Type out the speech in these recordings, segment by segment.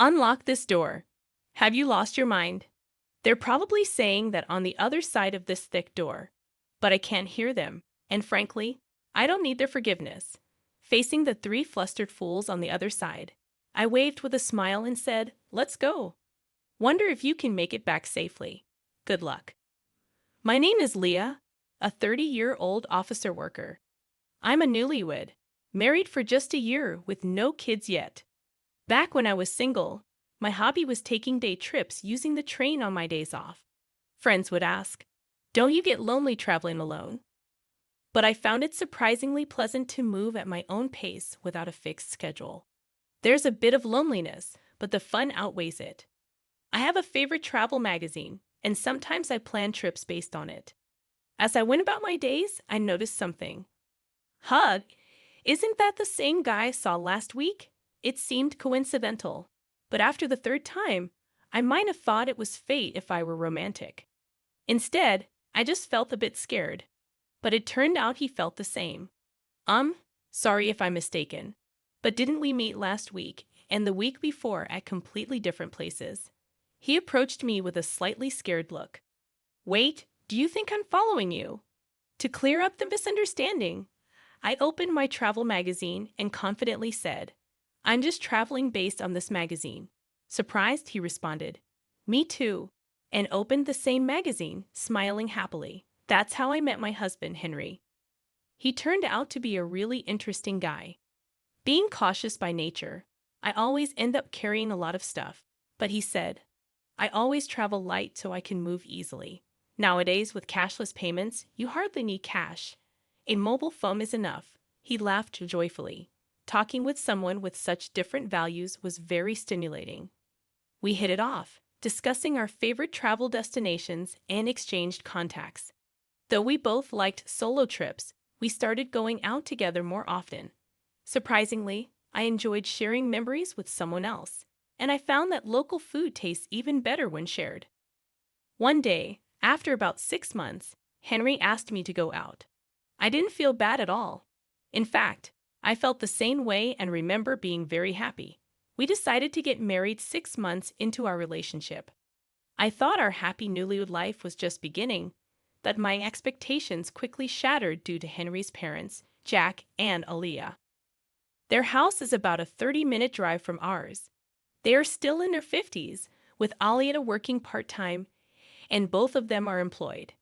Unlock this door. Have you lost your mind? They're probably saying that on the other side of this thick door. But I can't hear them, and frankly, I don't need their forgiveness. Facing the three flustered fools on the other side, I waved with a smile and said, "Let's go. Wonder if you can make it back safely. Good luck." My name is Leah, a 30-year-old officer worker. I'm a newlywed, married for just a year with no kids yet. Back when I was single, my hobby was taking day trips using the train on my days off. Friends would ask, "Don't you get lonely traveling alone?" But I found it surprisingly pleasant to move at my own pace without a fixed schedule. There's a bit of loneliness, but the fun outweighs it. I have a favorite travel magazine, and sometimes I plan trips based on it. As I went about my days, I noticed something. Hug, isn't that the same guy I saw last week? It seemed coincidental, but after the third time, I might have thought it was fate if I were romantic. Instead, I just felt a bit scared, but it turned out he felt the same. Sorry if I'm mistaken, but didn't we meet last week and the week before at completely different places? He approached me with a slightly scared look. Wait, do you think I'm following you? To clear up the misunderstanding, I opened my travel magazine and confidently said, "I'm just traveling based on this magazine." Surprised, he responded, "Me too," and opened the same magazine, smiling happily. That's how I met my husband, Henry. He turned out to be a really interesting guy. Being cautious by nature, I always end up carrying a lot of stuff, but he said, "I always travel light so I can move easily. Nowadays, with cashless payments, you hardly need cash. A mobile phone is enough." He laughed joyfully. Talking with someone with such different values was very stimulating. We hit it off, discussing our favorite travel destinations and exchanged contacts. Though we both liked solo trips, we started going out together more often. Surprisingly, I enjoyed sharing memories with someone else, and I found that local food tastes even better when shared. One day, after about 6 months, Henry asked me to go out. I didn't feel bad at all. In fact, I felt the same way and remember being very happy. We decided to get married 6 months into our relationship. I thought our happy newlywed life was just beginning, but my expectations quickly shattered due to Henry's parents, Jack and Aaliyah. Their house is about a 30-minute drive from ours. They are still in their 50s, with Aaliyah working part-time, and both of them are employed.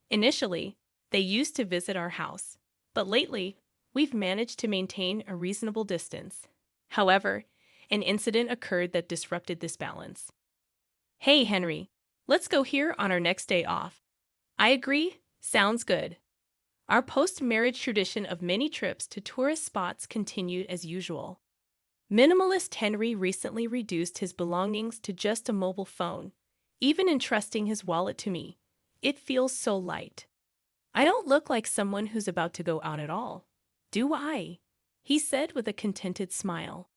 Initially, they used to visit our house, but lately, we've managed to maintain a reasonable distance. However, an incident occurred that disrupted this balance. "Hey, Henry, let's go here on our next day off." I agree, sounds good. Our post-marriage tradition of many trips to tourist spots continued as usual. Minimalist Henry recently reduced his belongings to just a mobile phone, even entrusting his wallet to me. It feels so light. I don't look like someone who's about to go out at all, do I? He said with a contented smile.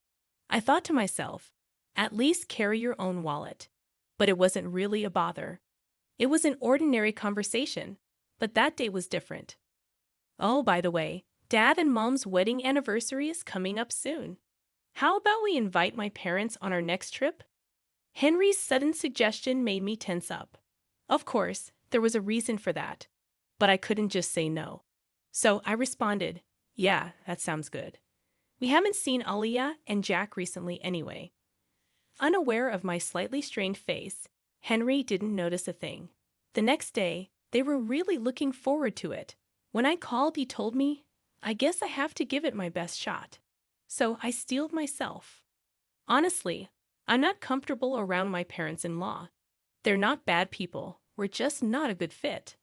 I thought to myself, at least carry your own wallet. But it wasn't really a bother. It was an ordinary conversation, but that day was different. Oh, by the way, Dad and Mom's wedding anniversary is coming up soon. How about we invite my parents on our next trip? Henry's sudden suggestion made me tense up. Of course, there was a reason for that, but I couldn't just say no. So I responded, "Yeah, that sounds good." We haven't seen Aaliyah and Jack recently anyway. Unaware of my slightly strained face, Henry didn't notice a thing. The next day, they were really looking forward to it. When I called, he told me, "I guess I have to give it my best shot." So I steeled myself. Honestly, I'm not comfortable around my parents-in-law. They're not bad people, we're just not a good fit.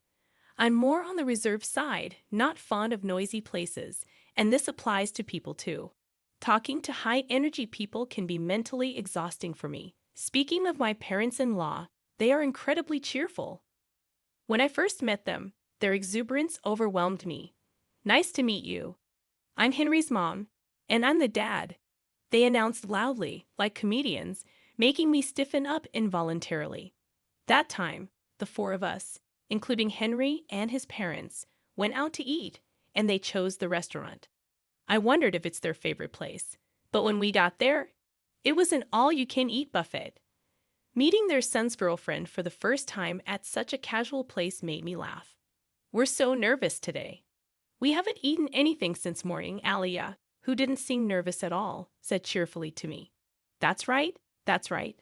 I'm more on the reserved side, not fond of noisy places, and this applies to people too. Talking to high-energy people can be mentally exhausting for me. Speaking of my parents-in-law, they are incredibly cheerful. When I first met them, their exuberance overwhelmed me. "Nice to meet you. I'm Henry's mom, and I'm the dad," they announced loudly, like comedians, making me stiffen up involuntarily. That time, the four of us, including Henry and his parents, went out to eat, and they chose the restaurant. I wondered if it's their favorite place, but when we got there, It was an all-you-can-eat buffet. Meeting their son's girlfriend for the first time at such a casual place made me laugh. We're so nervous today. We haven't eaten anything since morning, Alia, who didn't seem nervous at all, said cheerfully to me. That's right, that's right.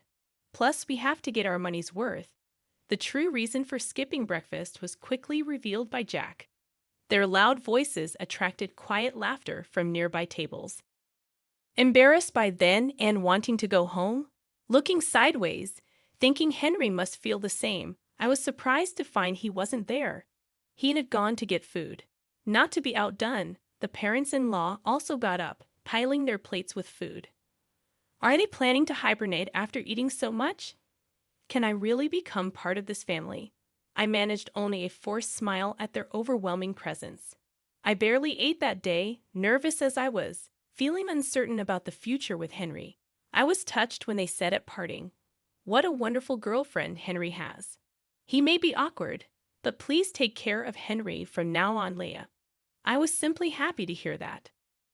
Plus, we have to get our money's worth. The true reason for skipping breakfast was quickly revealed by Jack. Their loud voices attracted quiet laughter from nearby tables. Embarrassed by then and wanting to go home, looking sideways, thinking Henry must feel the same, I was surprised to find he wasn't there. He had gone to get food. Not to be outdone, the parents-in-law also got up, piling their plates with food. Are they planning to hibernate after eating so much? Can I really become part of this family? I managed only a forced smile at their overwhelming presence. I barely ate that day, nervous as I was, feeling uncertain about the future with Henry. I was touched when they said at parting, "What a wonderful girlfriend Henry has. He may be awkward, but please take care of Henry from now on, Leah." I was simply happy to hear that.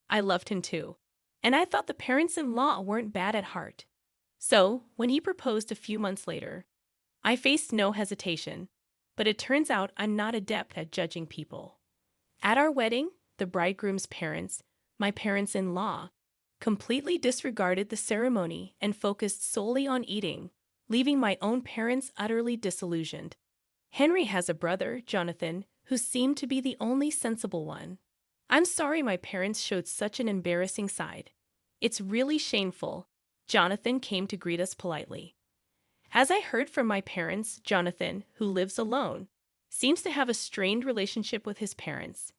I loved him too, and I thought the parents-in-law weren't bad at heart. So, when he proposed a few months later, I faced no hesitation, but it turns out I'm not adept at judging people. At our wedding, the bridegroom's parents, my parents-in-law, completely disregarded the ceremony and focused solely on eating, leaving my own parents utterly disillusioned. Henry has a brother, Jonathan, who seemed to be the only sensible one. I'm sorry my parents showed such an embarrassing side. It's really shameful. Jonathan came to greet us politely. As I heard from my parents, Jonathan, who lives alone, seems to have a strained relationship with his parents.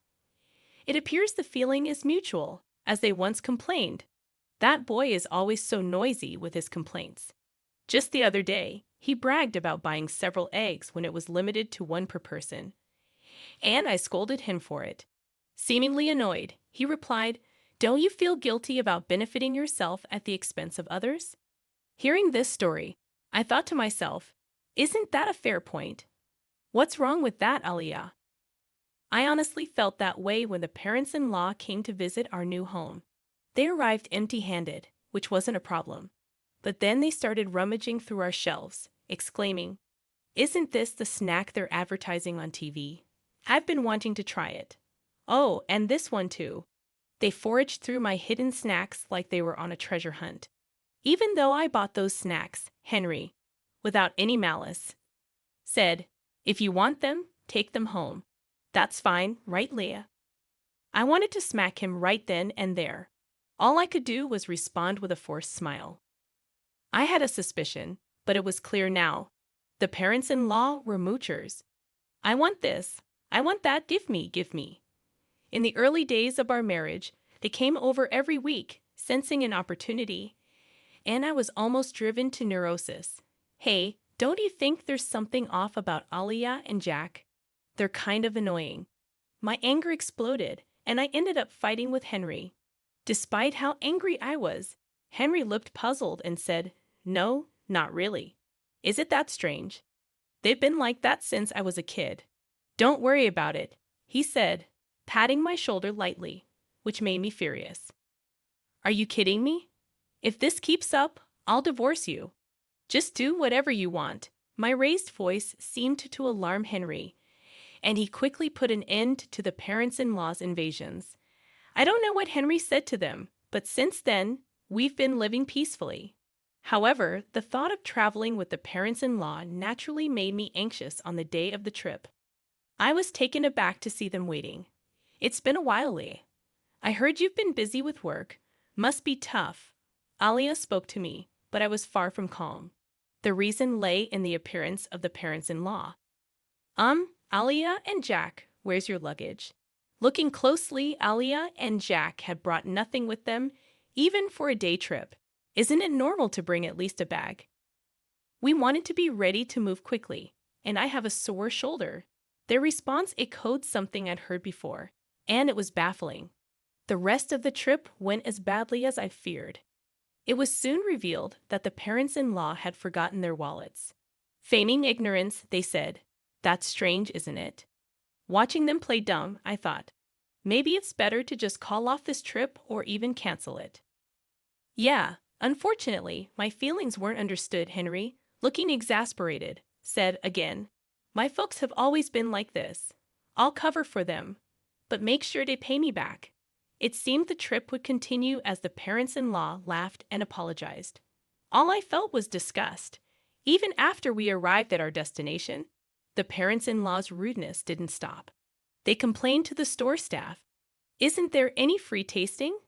It appears the feeling is mutual, as they once complained. That boy is always so noisy with his complaints. Just the other day, he bragged about buying several eggs when it was limited to one per person, and I scolded him for it. Seemingly annoyed, he replied, "Don't you feel guilty about benefiting yourself at the expense of others?" Hearing this story, I thought to myself, isn't that a fair point? What's wrong with that, Aliyah? I honestly felt that way when the parents-in-law came to visit our new home. They arrived empty-handed, which wasn't a problem. But then they started rummaging through our shelves, exclaiming, "Isn't this the snack they're advertising on TV? I've been wanting to try it. Oh, and this one too." They foraged through my hidden snacks like they were on a treasure hunt. Even though I bought those snacks, Henry, without any malice, said, "If you want them, take them home. That's fine, right, Leah?" I wanted to smack him right then and there. All I could do was respond with a forced smile. I had a suspicion, but it was clear now. The parents-in-law were moochers. "I want this. I want that. Give me, give me." In the early days of our marriage, they came over every week, sensing an opportunity, and I was almost driven to neurosis. Hey, don't you think there's something off about Aliyah and Jack? They're kind of annoying. My anger exploded, and I ended up fighting with Henry. Despite how angry I was, Henry looked puzzled and said, "No, not really. Is it that strange? They've been like that since I was a kid. Don't worry about it," he said, patting my shoulder lightly, which made me furious. "Are you kidding me? If this keeps up, I'll divorce you. Just do whatever you want." My raised voice seemed to alarm Henry, and he quickly put an end to the parents-in-law's invasions. I don't know what Henry said to them, but since then, we've been living peacefully. However, the thought of traveling with the parents-in-law naturally made me anxious on the day of the trip. I was taken aback to see them waiting. "It's been a while, Lee. I heard you've been busy with work. Must be tough." Alia spoke to me, but I was far from calm. The reason lay in the appearance of the parents-in-law. Alia and Jack, where's your luggage?" Looking closely, Alia and Jack had brought nothing with them, even for a day trip. Isn't it normal to bring at least a bag? We wanted to be ready to move quickly, and I have a sore shoulder. Their response echoed something I'd heard before, and it was baffling. The rest of the trip went as badly as I feared. It was soon revealed that the parents-in-law had forgotten their wallets. Feigning ignorance, they said, "That's strange, isn't it?" Watching them play dumb, I thought, maybe it's better to just call off this trip or even cancel it. Yeah, Unfortunately, my feelings weren't understood, Henry, looking exasperated, said again. My folks have always been like this. I'll cover for them, but make sure they pay me back. It seemed the trip would continue as the parents-in-law laughed and apologized. All I felt was disgust. Even after we arrived at our destination, the parents-in-law's rudeness didn't stop. They complained to the store staff. Isn't there any free tasting?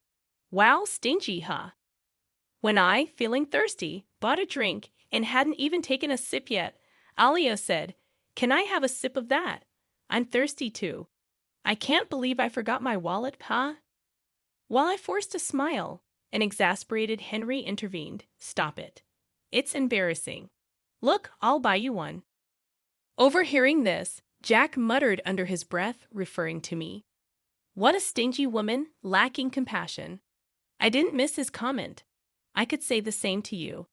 Wow, stingy, huh? When I, feeling thirsty, bought a drink and hadn't even taken a sip yet, Alia said, "Can I have a sip of that? I'm thirsty too. I can't believe I forgot my wallet, huh?" While I forced a smile, an exasperated Henry intervened. "Stop it. It's embarrassing. Look, I'll buy you one." Overhearing this, Jack muttered under his breath, referring to me. What a stingy woman, lacking compassion. I didn't miss his comment. I could say the same to you.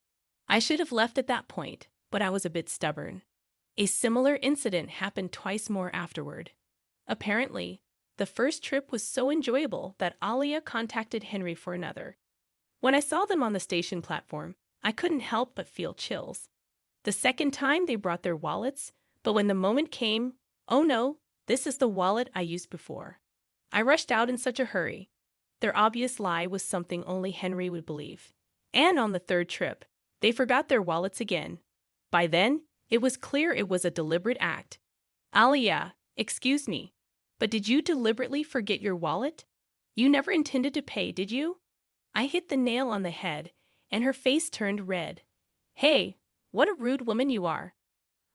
I should have left at that point, but I was a bit stubborn. A similar incident happened twice more afterward. Apparently, the first trip was so enjoyable that Alia contacted Henry for another. When I saw them on the station platform, I couldn't help but feel chills. The second time they brought their wallets, but when the moment came, oh no, this is the wallet I used before. I rushed out in such a hurry. Their obvious lie was something only Henry would believe. And on the third trip, they forgot their wallets again. By then, it was clear it was a deliberate act. Alia, excuse me, but did you deliberately forget your wallet? You never intended to pay, did you? I hit the nail on the head, and her face turned red. Hey, what a rude woman you are.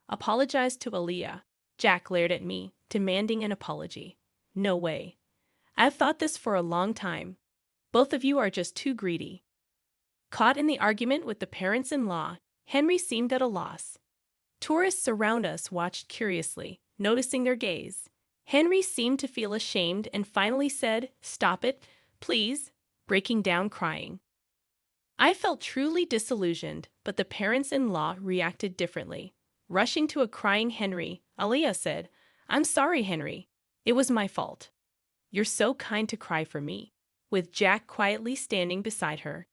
Apologize to Alia. Jack glared at me, demanding an apology. No way. I've thought this for a long time. Both of you are just too greedy. Caught in the argument with the parents-in-law, Henry seemed at a loss. Tourists around us watched curiously, noticing their gaze. Henry seemed to feel ashamed and finally said, "Stop it, please," breaking down crying. I felt truly disillusioned, but the parents-in-law reacted differently. Rushing to a crying Henry, Alia said, "I'm sorry, Henry. It was my fault." "You're so kind to cry for me," with Jack quietly standing beside her.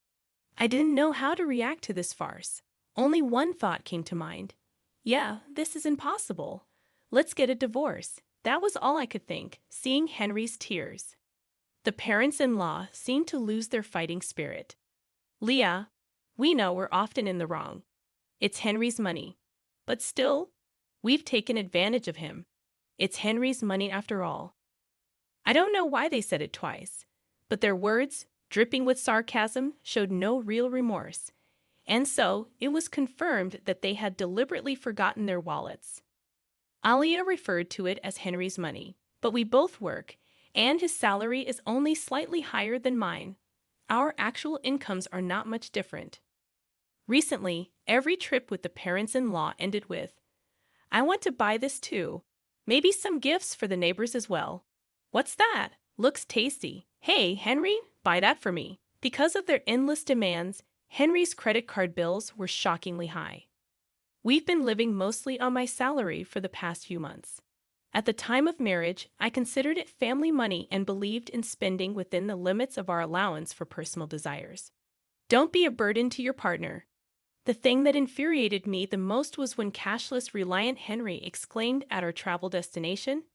I didn't know how to react to this farce. Only one thought came to mind. Yeah, this is impossible. Let's get a divorce. That was all I could think, seeing Henry's tears. The parents-in-law seemed to lose their fighting spirit. Leah, we know we're often in the wrong. It's Henry's money. But still, we've taken advantage of him. It's Henry's money after all. I don't know why they said it twice, but their words, dripping with sarcasm, showed no real remorse. And so, it was confirmed that they had deliberately forgotten their wallets. Alia referred to it as Henry's money, but we both work, and his salary is only slightly higher than mine. Our actual incomes are not much different. Recently, every trip with the parents-in-law ended with, "I want to buy this too. Maybe some gifts for the neighbors as well." "What's that? Looks tasty. Hey, Henry, buy that for me." Because of their endless demands, Henry's credit card bills were shockingly high. We've been living mostly on my salary for the past few months. At the time of marriage, I considered it family money and believed in spending within the limits of our allowance for personal desires. Don't be a burden to your partner. The thing that infuriated me the most was when cashless reliant Henry exclaimed at our travel destination,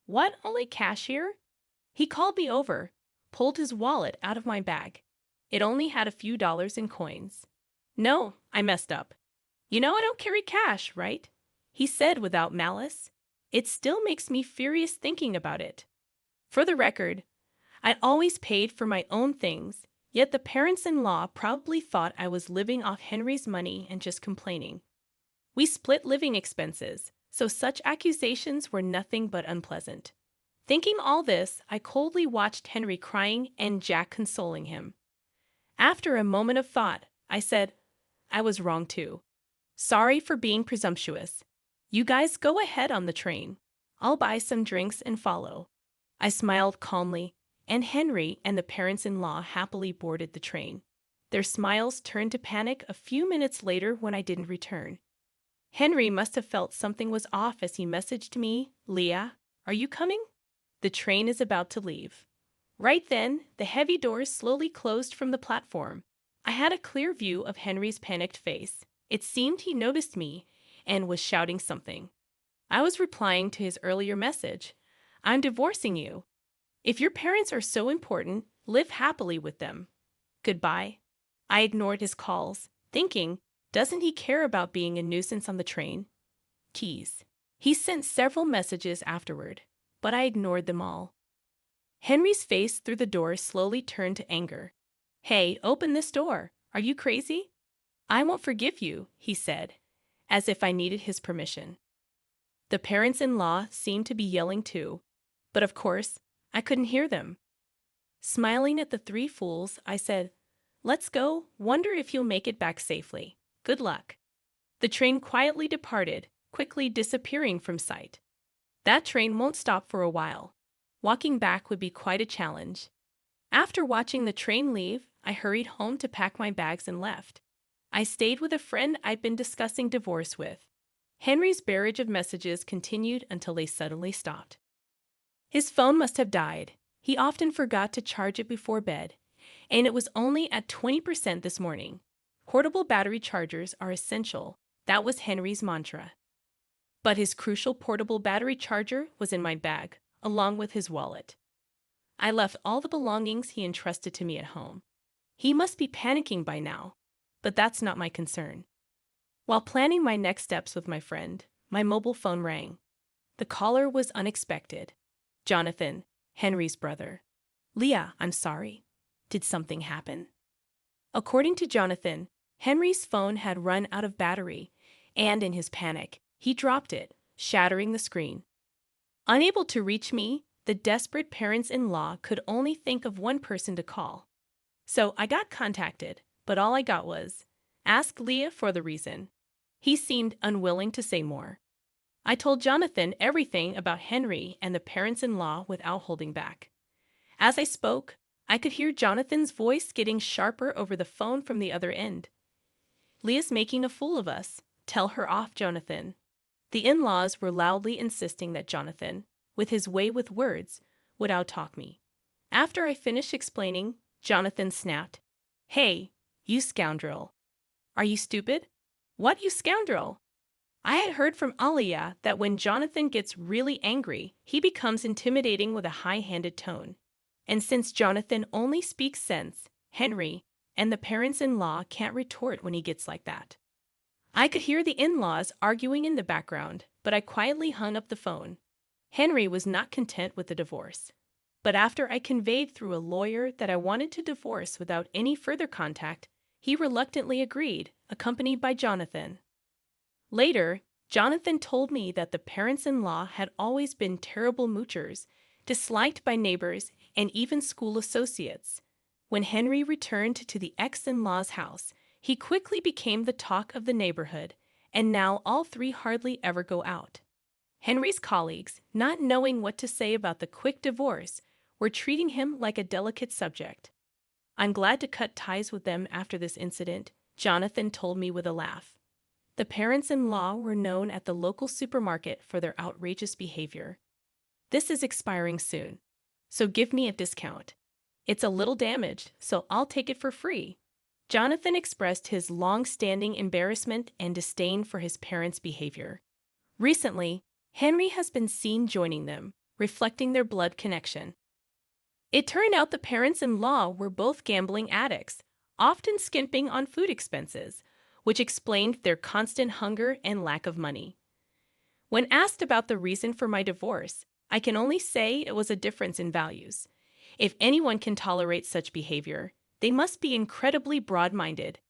"What, only cash here?" He called me over, pulled his wallet out of my bag. It only had a few dollars in coins. "No," I messed up. "You know I don't carry cash, right?" he said without malice. It still makes me furious thinking about it. For the record, I'd always paid for my own things, yet the parents-in-law probably thought I was living off Henry's money and just complaining. We split living expenses, so such accusations were nothing but unpleasant. Thinking all this, I coldly watched Henry crying and Jack consoling him. After a moment of thought, I said, "I was wrong too. Sorry for being presumptuous. You guys go ahead on the train. I'll buy some drinks and follow." I smiled calmly, and Henry and the parents-in-law happily boarded the train. Their smiles turned to panic a few minutes later when I didn't return. Henry must have felt something was off as he messaged me, "Leah, are you coming? The train is about to leave." Right then, the heavy doors slowly closed from the platform. I had a clear view of Henry's panicked face. It seemed he noticed me and was shouting something. I was replying to his earlier message. I'm divorcing you. If your parents are so important, live happily with them. Goodbye. I ignored his calls, thinking, doesn't he care about being a nuisance on the train? Tease. He sent several messages afterward, but I ignored them all. Henry's face through the door slowly turned to anger. Hey, open this door. Are you crazy? I won't forgive you, he said, as if I needed his permission. The parents-in-law seemed to be yelling too, but of course, I couldn't hear them. Smiling at the three fools, I said, let's go, wonder if you'll make it back safely. Good luck. The train quietly departed, quickly disappearing from sight. That train won't stop for a while. Walking back would be quite a challenge. After watching the train leave, I hurried home to pack my bags and left. I stayed with a friend I'd been discussing divorce with. Henry's barrage of messages continued until they suddenly stopped. His phone must have died. He often forgot to charge it before bed, and it was only at 20% this morning. Portable battery chargers are essential. That was Henry's mantra. But his crucial portable battery charger was in my bag, along with his wallet. I left all the belongings he entrusted to me at home. He must be panicking by now, but that's not my concern. While planning my next steps with my friend, my mobile phone rang. The caller was unexpected. Jonathan, Henry's brother. Leah, I'm sorry. Did something happen? According to Jonathan, Henry's phone had run out of battery, and in his panic, he dropped it, shattering the screen. Unable to reach me, the desperate parents-in-law could only think of one person to call. So I got contacted, but all I got was, ask Leah for the reason. He seemed unwilling to say more. I told Jonathan everything about Henry and the parents-in-law without holding back. As I spoke, I could hear Jonathan's voice getting sharper over the phone from the other end. Leah's making a fool of us. Tell her off, Jonathan. The in-laws were loudly insisting that Jonathan, with his way with words, would outtalk me. After I finished explaining, Jonathan snapped, Hey, you scoundrel. Are you stupid? What, you scoundrel? I had heard from Aliyah that when Jonathan gets really angry, he becomes intimidating with a high-handed tone. And since Jonathan only speaks sense, Henry and the parents-in-law can't retort when he gets like that. I could hear the in-laws arguing in the background, but I quietly hung up the phone. Henry was not content with the divorce. But after I conveyed through a lawyer that I wanted to divorce without any further contact, he reluctantly agreed, accompanied by Jonathan. Later, Jonathan told me that the parents-in-law had always been terrible moochers, disliked by neighbors and even school associates. When Henry returned to the ex-in-law's house, he quickly became the talk of the neighborhood, and now all three hardly ever go out. Henry's colleagues, not knowing what to say about the quick divorce, were treating him like a delicate subject. I'm glad to cut ties with them after this incident, Jonathan told me with a laugh. The parents-in-law were known at the local supermarket for their outrageous behavior. This is expiring soon, so give me a discount. It's a little damaged, so I'll take it for free. Jonathan expressed his long-standing embarrassment and disdain for his parents' behavior. Recently, Henry has been seen joining them, reflecting their blood connection. It turned out the parents-in-law were both gambling addicts, often skimping on food expenses, which explained their constant hunger and lack of money. When asked about the reason for my divorce, I can only say it was a difference in values. If anyone can tolerate such behavior, they must be incredibly broad-minded.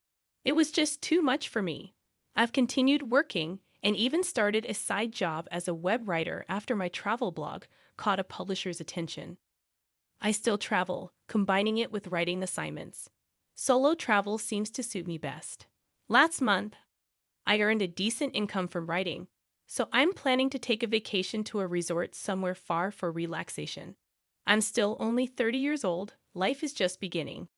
It was just too much for me. I've continued working and even started a side job as a web writer after my travel blog caught a publisher's attention. I still travel, combining it with writing assignments. Solo travel seems to suit me best. Last month, I earned a decent income from writing, so I'm planning to take a vacation to a resort somewhere far for relaxation. I'm still only 30 years old, life is just beginning.